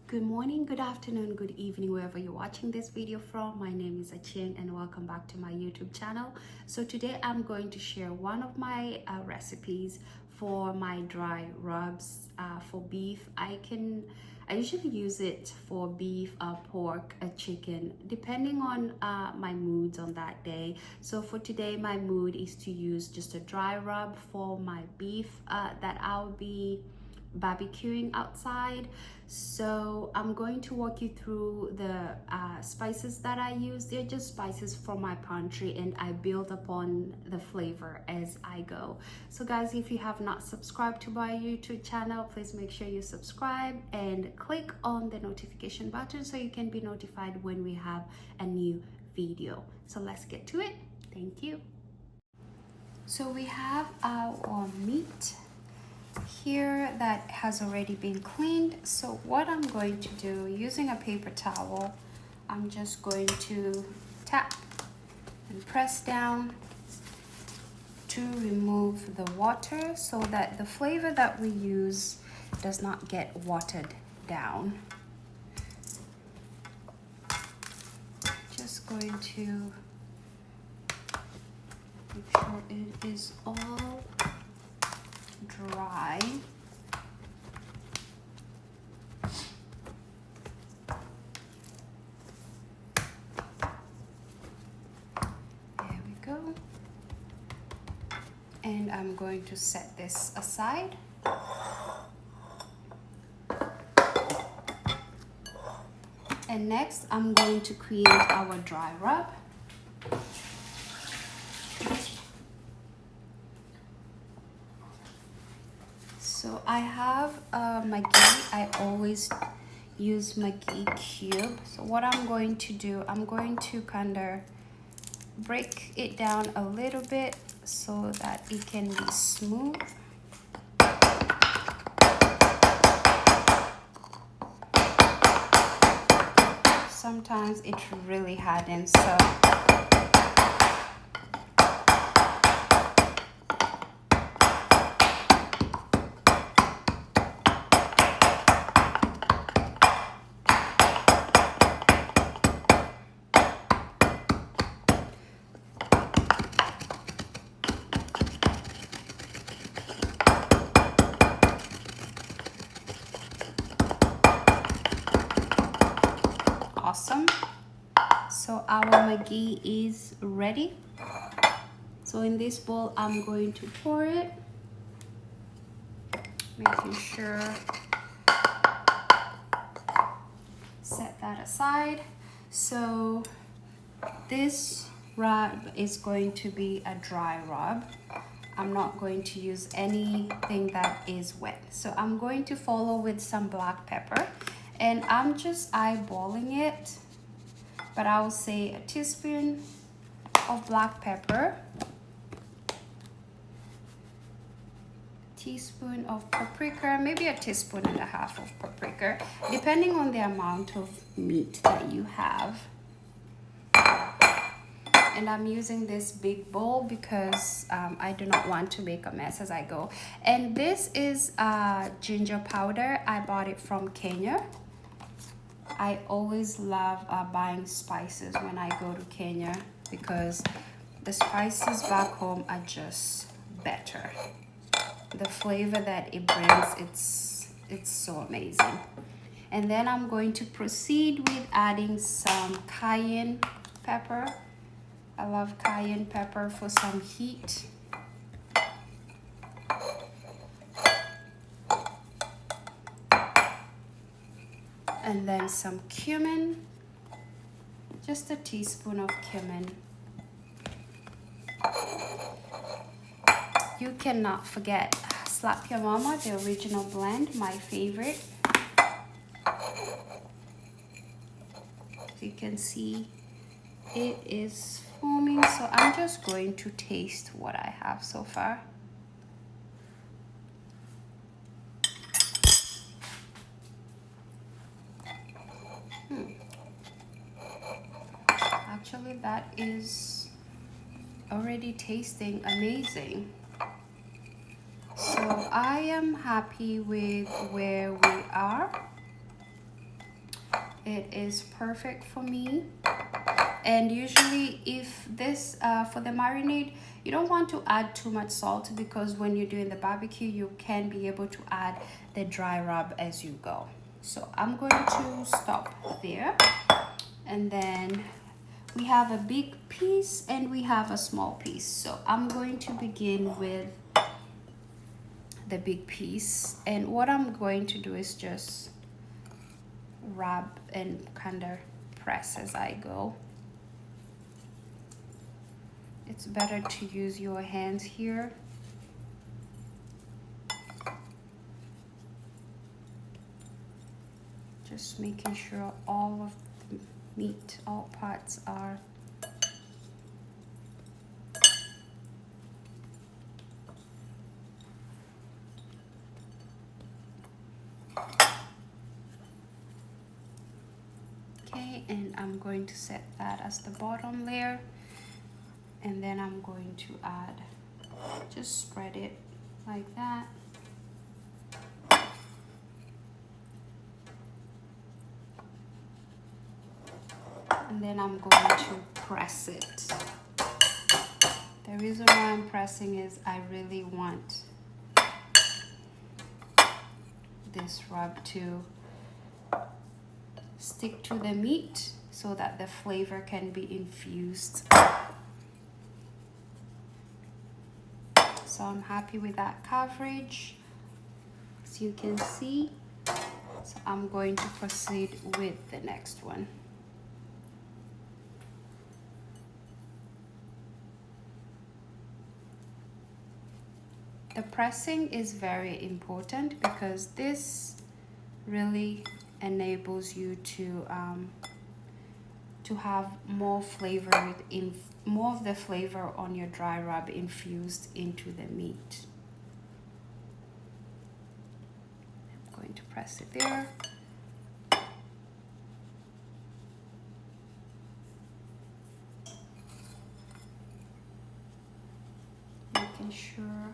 Good morning, good afternoon, good evening, wherever you're watching this video from. My name is Aching and welcome back to my YouTube channel. So today I'm going to share one of my recipes for my dry rubs for beef. I usually use it for beef, pork, chicken, depending on my moods on that day. So for today, my mood is to use just a dry rub for my beef that I'll be barbecuing outside. So I'm going to walk you through the spices that I use. They're just spices from my pantry and I build upon the flavor as I go. So guys, if you have not subscribed to my YouTube channel, please make sure you subscribe and click on the notification button so you can be notified when we have a new video. So let's get to it. Thank you. So we have our meat here that has already been cleaned. So what I'm going to do, using a paper towel, I'm just going to tap and press down to remove the water so that the flavor that we use does not get watered down. Just going to make sure it is all dry. There we go. And I'm going to set this aside. And next, I'm going to create our dry rub. So I have Maggi. I always use Maggi cube. So what I'm going to do, I'm going to kind of break it down a little bit so that it can be smooth. Sometimes it really hardens, so awesome. So our Maggi is ready. So in this bowl, I'm going to pour it, making sure, set that aside. So this rub is going to be a dry rub. I'm not going to use anything that is wet. So I'm going to follow with some black pepper. And I'm just eyeballing it, but I will say a teaspoon of black pepper, teaspoon of paprika, maybe a teaspoon and a half of paprika, depending on the amount of meat that you have. And I'm using this big bowl because I do not want to make a mess as I go. And this is ginger powder. I bought it from Kenya. I always love buying spices when I go to Kenya because the spices back home are just better. The flavor that it brings, it's so amazing. And then I'm going to proceed with adding some cayenne pepper. I love cayenne pepper for some heat. And then some cumin, just a teaspoon of cumin. You cannot forget Slap Your Mama, the original blend, my favorite. You can see it is foaming, so I'm just going to taste what I have so far. Actually, that is already tasting amazing. So I am happy with where we are. It is perfect for me. And usually if this for the marinade, you don't want to add too much salt, because when you're doing the barbecue you can be able to add the dry rub as you go. So I'm going to stop there. And then we have a big piece and we have a small piece. So I'm going to begin with the big piece, and what I'm going to do is just rub and kind of press as I go. It's better to use your hands here. Just making sure all of the meat, all parts are okay. And I'm going to set that as the bottom layer, and then I'm going to add, just spread it like that. And then I'm going to press it. The reason why I'm pressing is I really want this rub to stick to the meat so that the flavor can be infused. So I'm happy with that coverage, as you can see. So I'm going to proceed with the next one. The pressing is very important because this really enables you to have more flavor, more of the flavor on your dry rub infused into the meat. I'm going to press it there. Making sure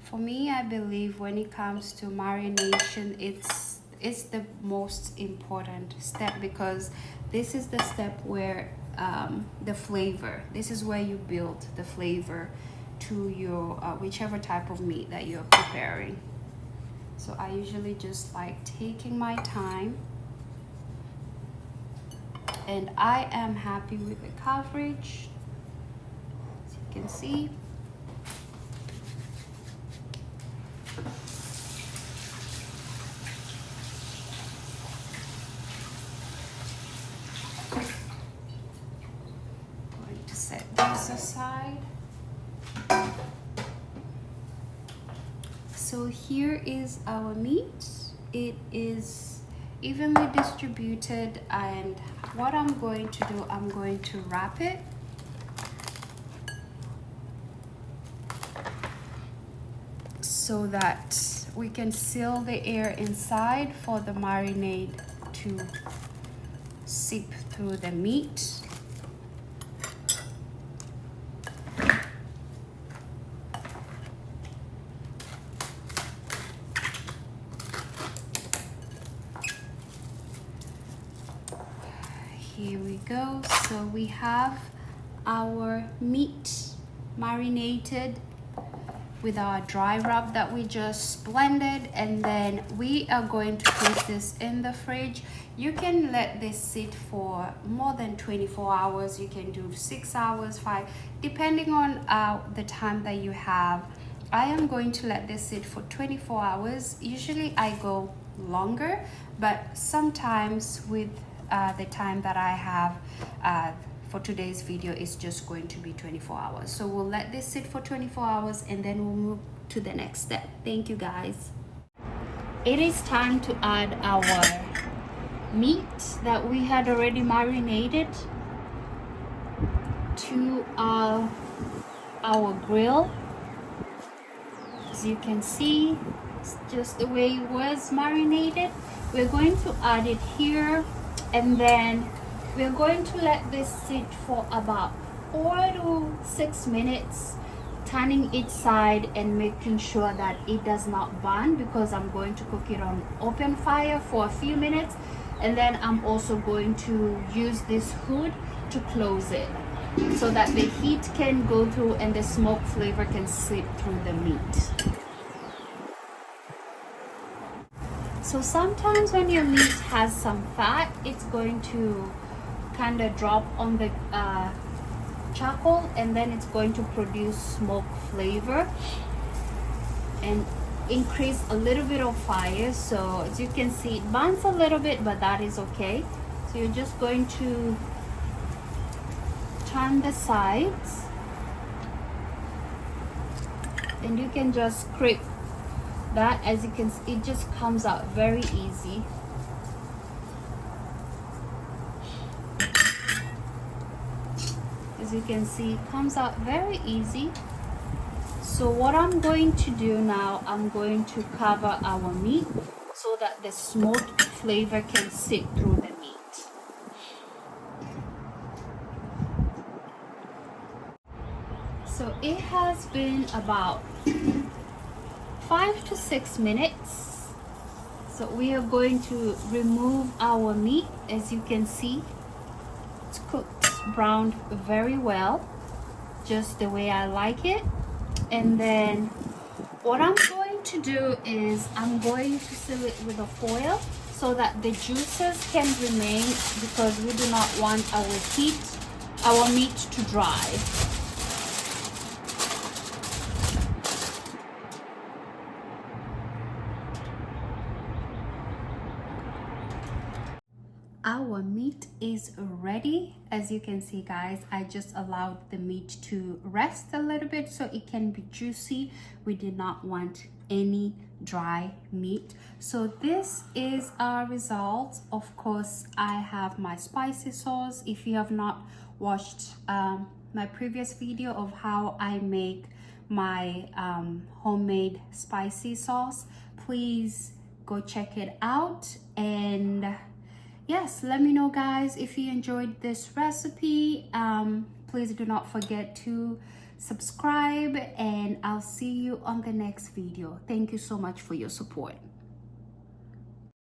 for me, I believe when it comes to marination, it's the most important step, because this is the step where the flavor, this is where you build the flavor to your whichever type of meat that you're preparing. So I usually just like taking my time, and I am happy with the coverage, as you can see. Going to set this aside. So here is our meat. It is evenly distributed, and what I'm going to do, I'm going to wrap it so that we can seal the air inside for the marinade to seep through the meat. Here we go. So we have our meat marinated with our dry rub that we just blended, and then we are going to place this in the fridge. You can let this sit for more than 24 hours. You can do 6 hours, 5, depending on the time that you have. I am going to let this sit for 24 hours. Usually I go longer, but sometimes with the time that I have for today's video is just going to be 24 hours. So we'll let this sit for 24 hours and then we'll move to the next step. Thank you guys. It is time to add our meat that we had already marinated to our grill. As you can see, it's just the way it was marinated. We're going to add it here, and then we're going to let this sit for about 4 to 6 minutes turning each side and making sure that it does not burn, because I'm going to cook it on open fire for a few minutes, and then I'm also going to use this hood to close it so that the heat can go through and the smoke flavor can slip through the meat. So sometimes when your meat has some fat, it's going to kind of drop on the charcoal, and then it's going to produce smoke flavor and increase a little bit of fire. So as you can see, it burns a little bit, but that is okay. So you're just going to turn the sides, and you can just scrape that. As you can see, it just comes out very easy. As you can see, it comes out very easy. So what I'm going to do now, I'm going to cover our meat so that the smoke flavor can seep through the meat. So it has been about 5 to 6 minutes. So we are going to remove our meat. As you can see, it's cooked, browned very well, just the way I like it. And then what I'm going to do is I'm going to seal it with a foil so that the juices can remain, because we do not want our meat to dry. Our meat is ready. As you can see, guys, I just allowed the meat to rest a little bit so it can be juicy. We did not want any dry meat. So this is our result. Of course, I have my spicy sauce. If you have not watched my previous video of how I make my homemade spicy sauce, please go check it out. And yes, let me know, guys, if you enjoyed this recipe. Please do not forget to subscribe, and I'll see you on the next video. Thank you so much for your support.